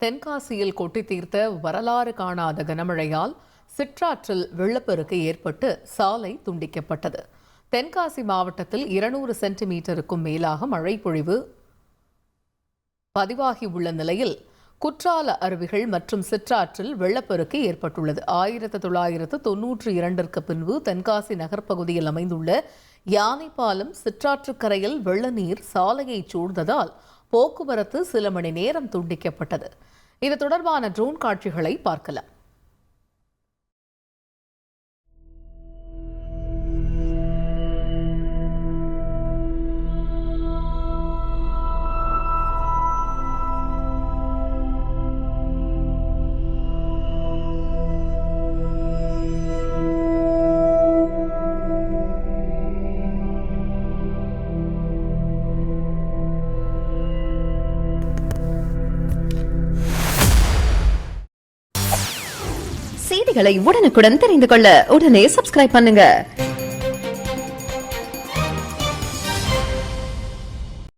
தென்காசியில் கொட்டி தீர்த்த வரலாறு காணாத கனமழையால் சிற்றாற்றில் வெள்ளப்பெருக்கு ஏற்பட்டு சாலை துண்டிக்கப்பட்டது. தென்காசி மாவட்டத்தில் 200 சென்டிமீட்டருக்கும் மேலாக மழை பொழிவு பதிவாகியுள்ள நிலையில் குற்றால அருவிகள் மற்றும் சிற்றாற்றில் வெள்ளப்பெருக்கு ஏற்பட்டுள்ளது. 1992 பின்பு தென்காசி நகர்ப்பகுதியில் அமைந்துள்ள யானைப்பாலம் சிற்றாற்றுக்கரையில் வெள்ள நீர் சாலையை சூழ்ந்ததால் போக்குவரத்து சில மணி நேரம் துண்டிக்கப்பட்டது. இது தொடர்பான ட்ரோன் காட்சிகளை பார்க்கலாம். செய்திகளை உடனுக்குடன் தெரிந்து கொள்ள உடனே சப்ஸ்கிரைப் பண்ணுங்க.